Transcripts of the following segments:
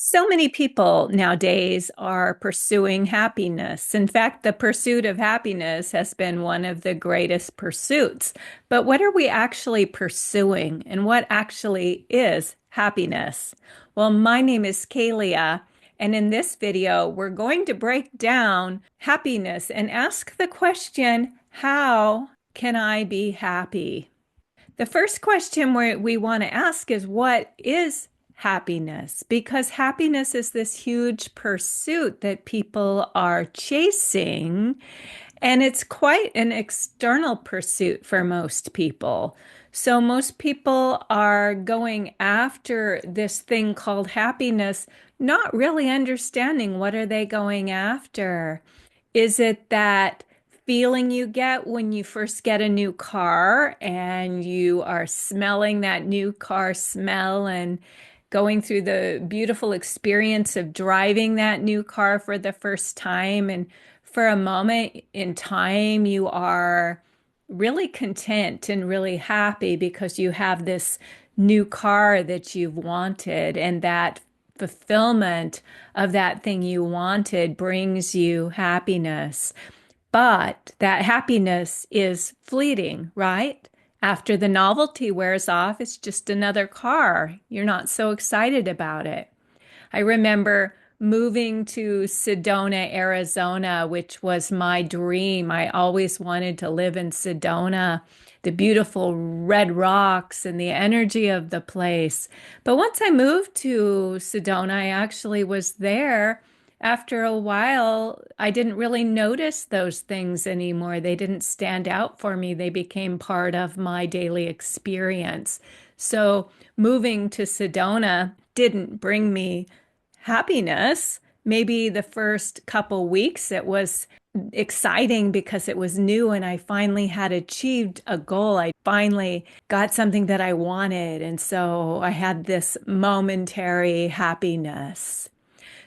So many people nowadays are pursuing happiness. In fact, the pursuit of happiness has been one of the greatest pursuits. But what are we actually pursuing and what actually is happiness? Well, my name is Kalia, and in this video, we're going to break down happiness and ask the question, how can I be happy? The first question we want to ask is, what is happiness? Because happiness is this huge pursuit that people are chasing, and it's quite an external pursuit for most people. So most people are going after this thing called happiness, not really understanding what are they going after. Is it that feeling you get when you first get a new car and you are smelling that new car smell and going through the beautiful experience of driving that new car for the first time? And for a moment in time, you are really content and really happy because you have this new car that you've wanted, and that fulfillment of that thing you wanted brings you happiness. But that happiness is fleeting, right? After the novelty wears off, it's just another car. You're not so excited about it. I remember moving to Sedona, Arizona, which was my dream. I always wanted to live in Sedona, the beautiful red rocks and the energy of the place. But once I moved to Sedona, I actually was there. After a while, I didn't really notice those things anymore. They didn't stand out for me. They became part of my daily experience. So moving to Sedona didn't bring me happiness. Maybe the first couple weeks it was exciting because it was new and I finally had achieved a goal. I finally got something that I wanted. And so I had this momentary happiness.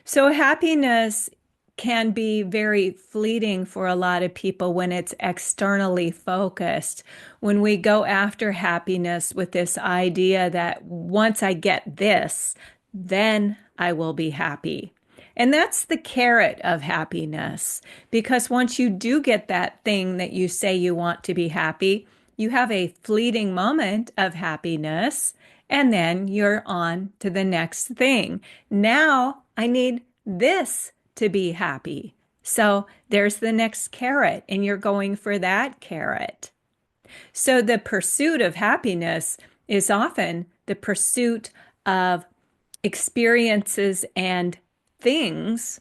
So happiness can be very fleeting for a lot of people when it's externally focused. When we go after happiness with this idea that once I get this, then I will be happy. And that's the carrot of happiness, because once you do get that thing that you say you want to be happy, you have a fleeting moment of happiness, and then you're on to the next thing. Now I need this to be happy. So there's the next carrot, and you're going for that carrot. So the pursuit of happiness is often the pursuit of experiences and things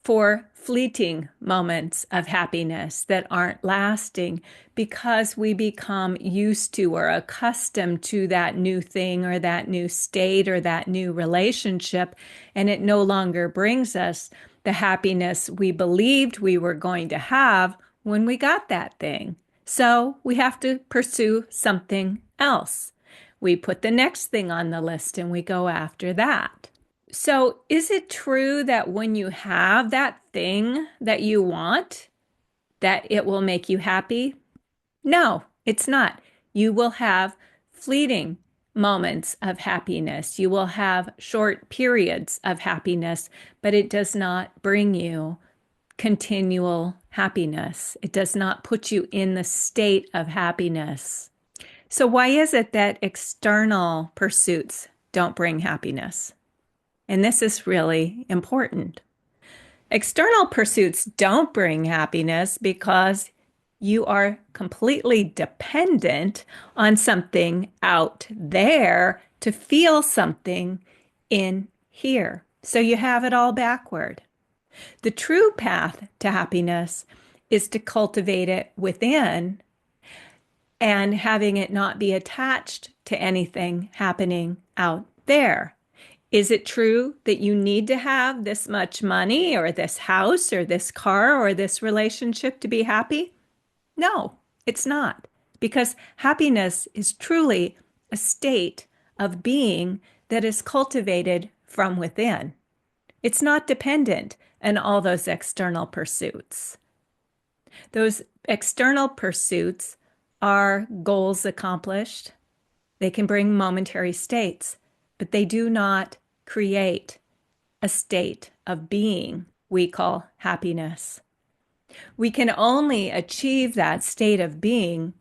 for fleeting moments of happiness that aren't lasting, because we become used to or accustomed to that new thing or that new state or that new relationship, and it no longer brings us the happiness we believed we were going to have when we got that thing. So we have to pursue something else. We put the next thing on the list and we go after that. So, is it true that when you have that thing that you want, that it will make you happy? No, it's not. You will have fleeting moments of happiness. You will have short periods of happiness, but it does not bring you continual happiness. It does not put you in the state of happiness. So, why is it that external pursuits don't bring happiness? And this is really important. External pursuits don't bring happiness because you are completely dependent on something out there to feel something in here. So you have it all backward. The true path to happiness is to cultivate it within and having it not be attached to anything happening out there. Is it true that you need to have this much money or this house or this car or this relationship to be happy? No, it's not. Because happiness is truly a state of being that is cultivated from within. It's not dependent on all those external pursuits. Those external pursuits are goals accomplished. They can bring momentary states, but they do not create a state of being we call happiness. We can only achieve that state of being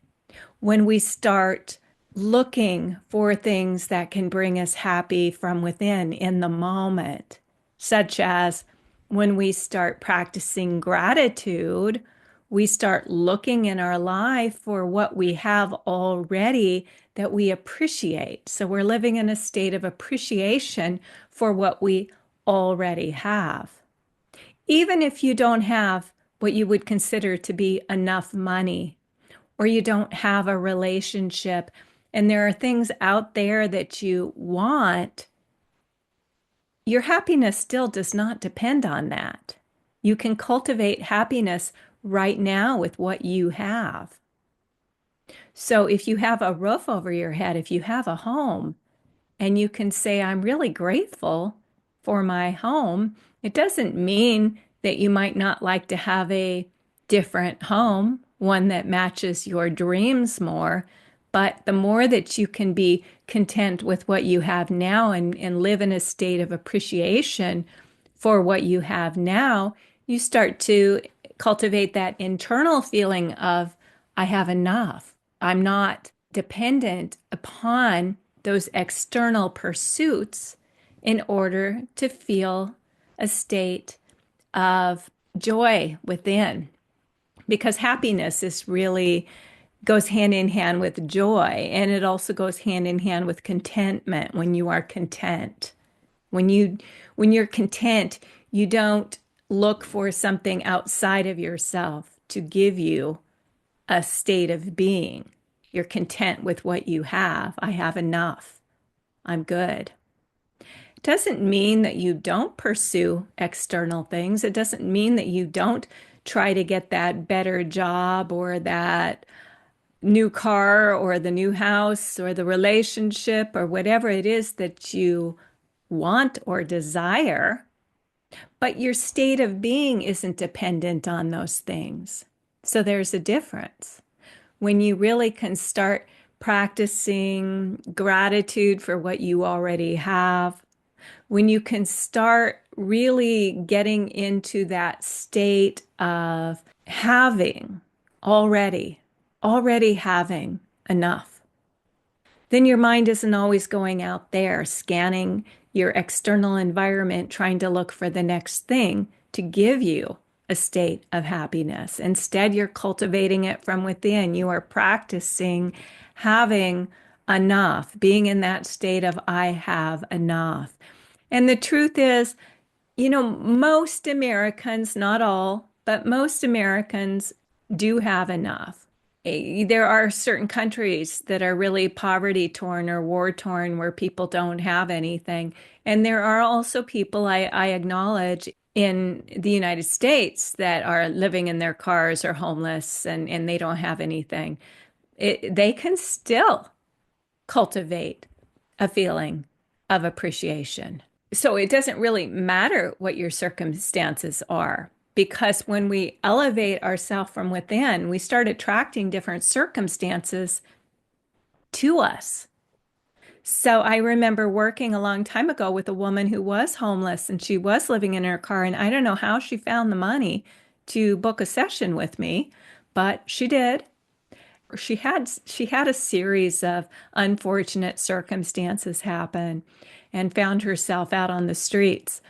when we start looking for things that can bring us happy from within in the moment, such as when we start practicing gratitude, we start looking in our life for what we have already that we appreciate. So we're living in a state of appreciation for what we already have. Even if you don't have what you would consider to be enough money, or you don't have a relationship, and there are things out there that you want, your happiness still does not depend on that. You can cultivate happiness right now with what you have. So if you have a roof over your head, if you have a home, and you can say, I'm really grateful for my home. It doesn't mean that you might not like to have a different home, one that matches your dreams more. But the more that you can be content with what you have now and live in a state of appreciation for what you have now, you start to cultivate that internal feeling of, I have enough. I'm not dependent upon those external pursuits in order to feel a state of joy within. Because happiness is really goes hand in hand with joy, and it also goes hand in hand with contentment when you are content. When you when you're content, you don't look for something outside of yourself to give you a state of being. You're content with what you have. I have enough. I'm good. It doesn't mean that you don't pursue external things. It doesn't mean that you don't try to get that better job or that new car or the new house or the relationship or whatever it is that you want or desire. But your state of being isn't dependent on those things. So there's a difference. When you really can start practicing gratitude for what you already have, when you can start really getting into that state of having already, already having enough, then your mind isn't always going out there scanning your external environment, trying to look for the next thing to give you a state of happiness. Instead, you're cultivating it from within. You are practicing having enough, being in that state of I have enough. And the truth is, most Americans, not all, but most Americans do have enough. There are certain countries that are really poverty torn or war torn where people don't have anything. And there are also people I acknowledge in the United States that are living in their cars or homeless and they don't have anything. They can still cultivate a feeling of appreciation. So it doesn't really matter what your circumstances are, because when we elevate ourselves from within, we start attracting different circumstances to us. So I remember working a long time ago with a woman who was homeless and she was living in her car, and I don't know how she found the money to book a session with me, but she did. She had a series of unfortunate circumstances happen and found herself out on the streets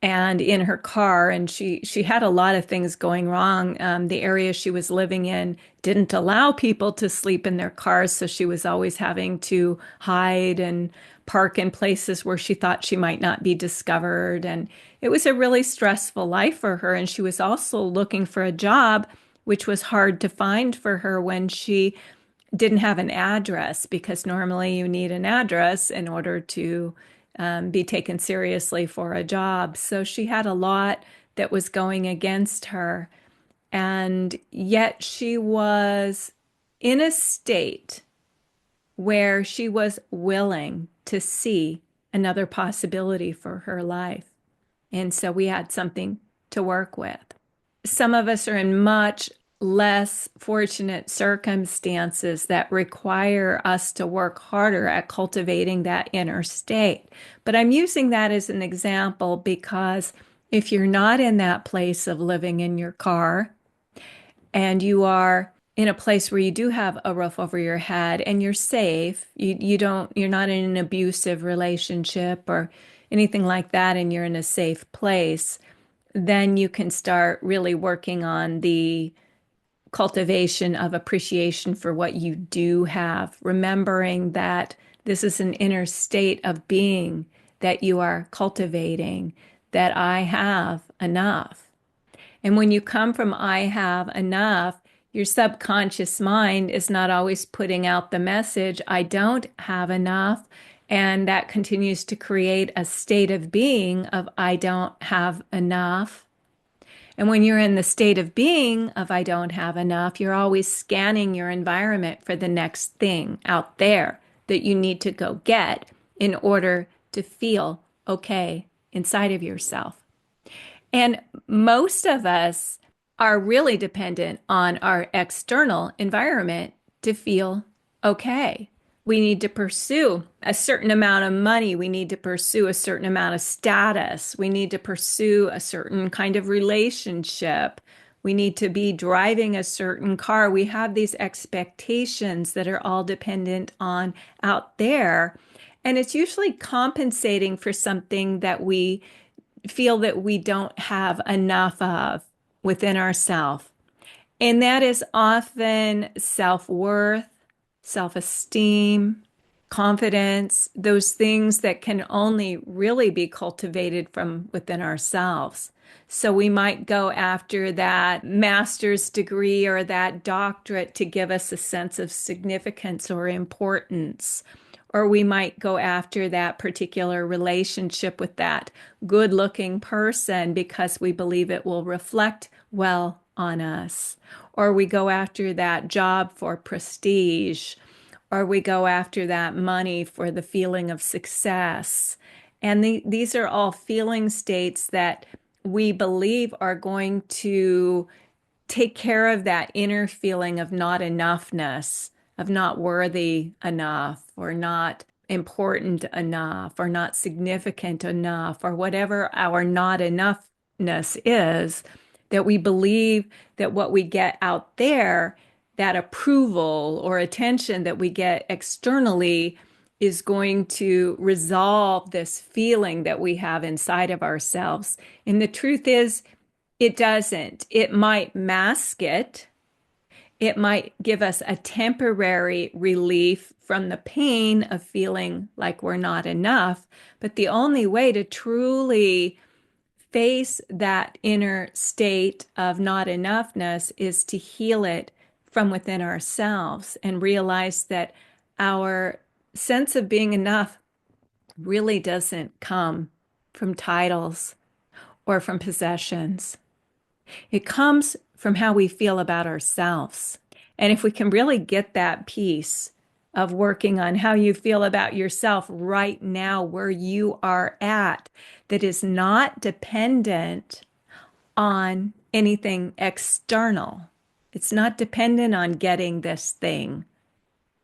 and in her car, and she had a lot of things going wrong. The area she was living in didn't allow people to sleep in their cars, so she was always having to hide and park in places where she thought she might not be discovered. And it was a really stressful life for her. And she was also looking for a job, which was hard to find for her when she didn't have an address, because normally you need an address in order to be taken seriously for a job. So she had a lot that was going against her. And yet she was in a state where she was willing to see another possibility for her life. And so we had something to work with. Some of us are in much less fortunate circumstances that require us to work harder at cultivating that inner state. But I'm using that as an example because if you're not in that place of living in your car and you are in a place where you do have a roof over your head and you're safe, you're not in an abusive relationship or anything like that, and you're in a safe place, then you can start really working on the cultivation of appreciation for what you do have, remembering that this is an inner state of being that you are cultivating, that I have enough. And when you come from I have enough, your subconscious mind is not always putting out the message, I don't have enough. And that continues to create a state of being of I don't have enough. And when you're in the state of being of I don't have enough, you're always scanning your environment for the next thing out there that you need to go get in order to feel okay inside of yourself. And most of us are really dependent on our external environment to feel okay. We need to pursue a certain amount of money. We need to pursue a certain amount of status. We need to pursue a certain kind of relationship. We need to be driving a certain car. We have these expectations that are all dependent on out there. And it's usually compensating for something that we feel that we don't have enough of within ourselves. And that is often self-worth, self-esteem, confidence, those things that can only really be cultivated from within ourselves. So we might go after that master's degree or that doctorate to give us a sense of significance or importance. Or we might go after that particular relationship with that good looking person because we believe it will reflect well on us. Or we go after that job for prestige, or we go after that money for the feeling of success. And these are all feeling states that we believe are going to take care of that inner feeling of not enoughness, of not worthy enough, or not important enough, or not significant enough, or whatever our not enoughness is, that we believe that what we get out there, that approval or attention that we get externally, is going to resolve this feeling that we have inside of ourselves. And the truth is, it doesn't. It might mask it. It might give us a temporary relief from the pain of feeling like we're not enough. But the only way to truly face that inner state of not enoughness is to heal it from within ourselves and realize that our sense of being enough really doesn't come from titles or from possessions. It comes from how we feel about ourselves. And if we can really get that piece of working on how you feel about yourself right now, where you are at, that is not dependent on anything external. It's not dependent on getting this thing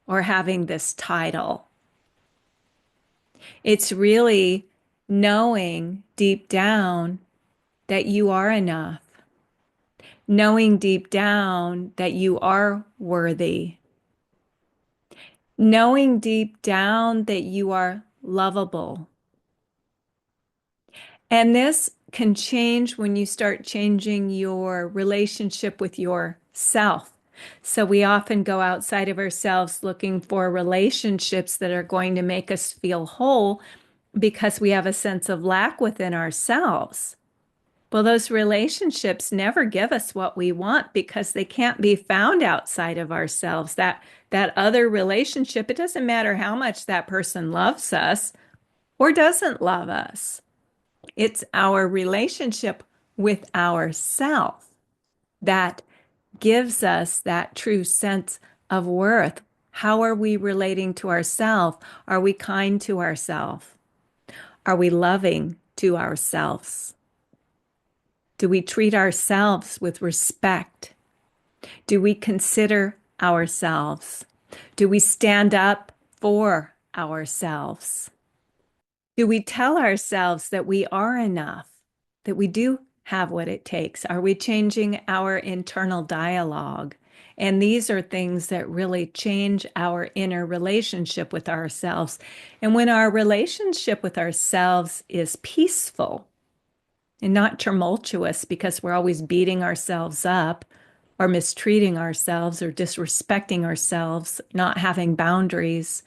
or having this title. It's really knowing deep down that you are enough, knowing deep down that you are worthy, knowing deep down that you are lovable. And this can change when you start changing your relationship with yourself. So we often go outside of ourselves looking for relationships that are going to make us feel whole because we have a sense of lack within ourselves. Well, those relationships never give us what we want because they can't be found outside of ourselves. That other relationship, it doesn't matter how much that person loves us or doesn't love us. It's our relationship with ourself that gives us that true sense of worth. How are we relating to ourselves? Are we kind to ourselves? Are we loving to ourselves? Do we treat ourselves with respect? Do we consider ourselves? Do we stand up for ourselves? Do we tell ourselves that we are enough, that we do have what it takes? Are we changing our internal dialogue? And these are things that really change our inner relationship with ourselves. And when our relationship with ourselves is peaceful and not tumultuous because we're always beating ourselves up or mistreating ourselves or disrespecting ourselves, not having boundaries,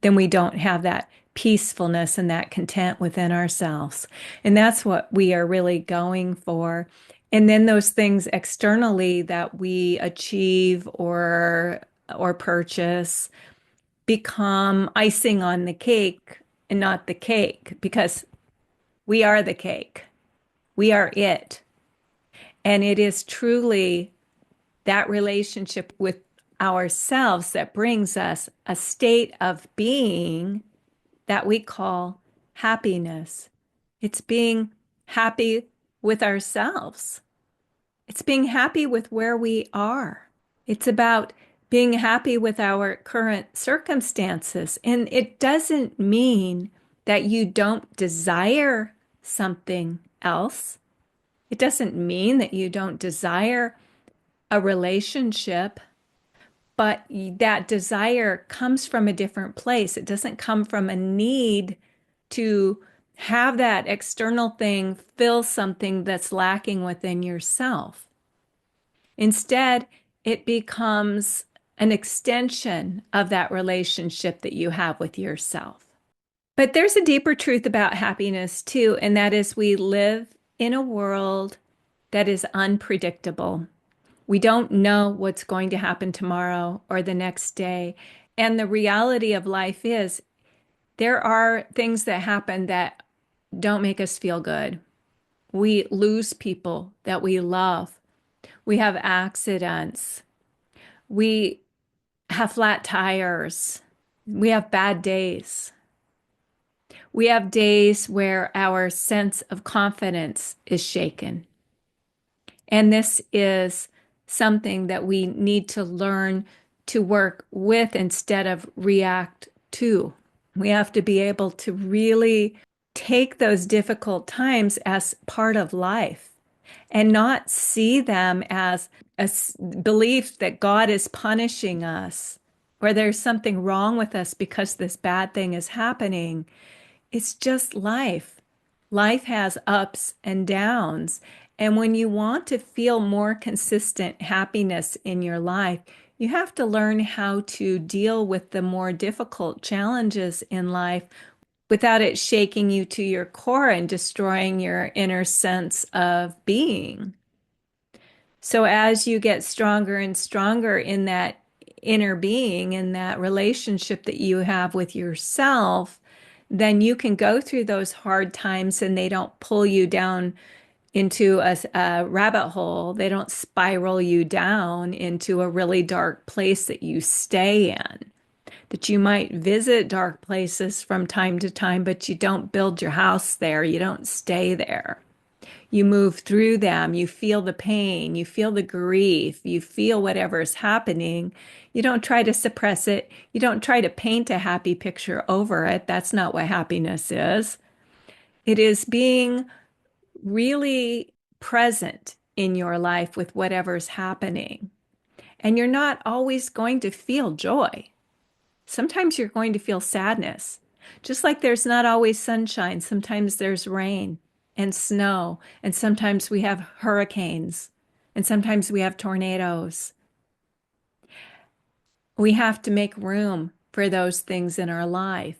then we don't have that peacefulness and that content within ourselves. And that's what we are really going for. And then those things externally that we achieve or purchase become icing on the cake and not the cake because we are the cake. We are it. And it is truly that relationship with ourselves that brings us a state of being that we call happiness. It's being happy with ourselves. It's being happy with where we are. It's about being happy with our current circumstances. And it doesn't mean that you don't desire something else. It doesn't mean that you don't desire a relationship, but that desire comes from a different place. It doesn't come from a need to have that external thing fill something that's lacking within yourself. Instead, it becomes an extension of that relationship that you have with yourself. But there's a deeper truth about happiness too, and that is we live in a world that is unpredictable. We don't know what's going to happen tomorrow or the next day. And the reality of life is there are things that happen that don't make us feel good. We lose people that we love. We have accidents. We have flat tires. We have bad days. We have days where our sense of confidence is shaken. And this is something that we need to learn to work with instead of react to. We have to be able to really take those difficult times as part of life and not see them as a belief that God is punishing us or there's something wrong with us because this bad thing is happening. It's just life. Life has ups and downs. And when you want to feel more consistent happiness in your life, you have to learn how to deal with the more difficult challenges in life without it shaking you to your core and destroying your inner sense of being. So as you get stronger and stronger in that inner being, in that relationship that you have with yourself, then you can go through those hard times and they don't pull you down into a rabbit hole. They don't spiral you down into a really dark place that you stay in. That you might visit dark places from time to time, but you don't build your house there. You don't stay there. You move through them. You feel the pain. You feel the grief. You feel whatever is happening. You don't try to suppress it. You don't try to paint a happy picture over it. That's not what happiness is. It is being really present in your life with whatever's happening. And you're not always going to feel joy. Sometimes you're going to feel sadness. Just like there's not always sunshine, sometimes there's rain and snow, and sometimes we have hurricanes, and sometimes we have tornadoes. We have to make room for those things in our life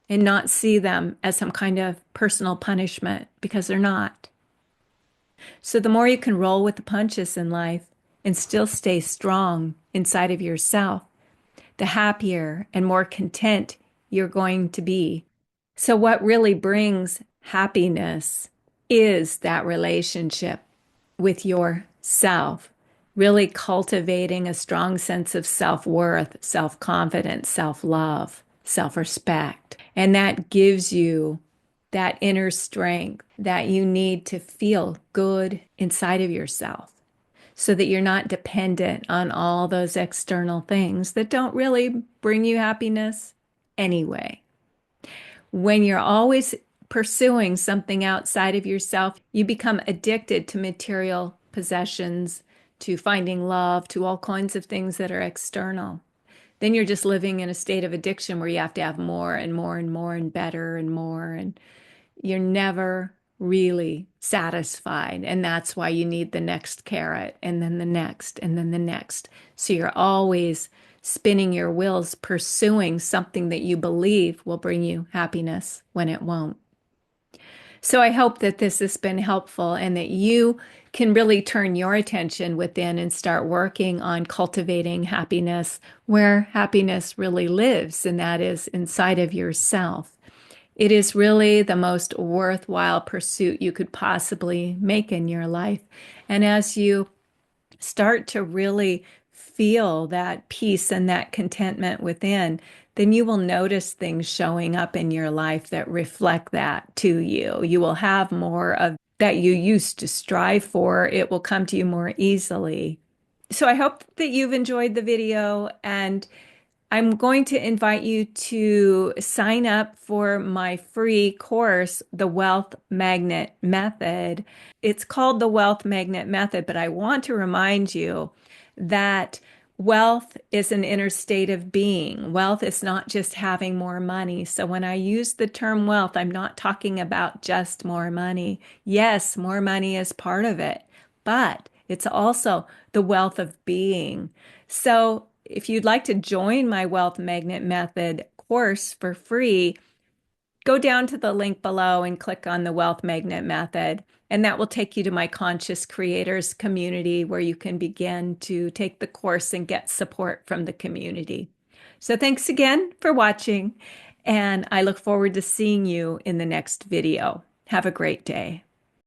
and not see them as some kind of personal punishment because they're not. So the more you can roll with the punches in life and still stay strong inside of yourself, the happier and more content you're going to be. So, what really brings happiness is that relationship with yourself, really cultivating a strong sense of self-worth, self-confidence, self-love, self-respect. And that gives you that inner strength that you need to feel good inside of yourself. so that you're not dependent on all those external things that don't really bring you happiness anyway. When you're always pursuing something outside of yourself, you become addicted to material possessions, to finding love, to all kinds of things that are external. Then you're just living in a state of addiction where you have to have more and more and more and better and more. And you're never really satisfied. And that's why you need the next carrot and then the next and then the next. So you're always spinning your wheels, pursuing something that you believe will bring you happiness when it won't. So I hope that this has been helpful and that you can really turn your attention within and start working on cultivating happiness where happiness really lives, and that is inside of yourself. It is really the most worthwhile pursuit you could possibly make in your life. And as you start to really feel that peace and that contentment within, then you will notice things showing up in your life that reflect that to you. You will have more of that you used to strive for. It will come to you more easily. So I hope that you've enjoyed the video, and I'm going to invite you to sign up for my free course, The Wealth Magnet Method. It's called the Wealth Magnet Method, but I want to remind you that wealth is an inner state of being. Wealth is not just having more money. So when I use the term wealth, I'm not talking about just more money. Yes, more money is part of it, but it's also the wealth of being. So if you'd like to join my Wealth Magnet Method course for free, go down to the link below and click on the Wealth Magnet Method. And that will take you to my Conscious Creators community where you can begin to take the course and get support from the community. So thanks again for watching, and I look forward to seeing you in the next video. Have a great day.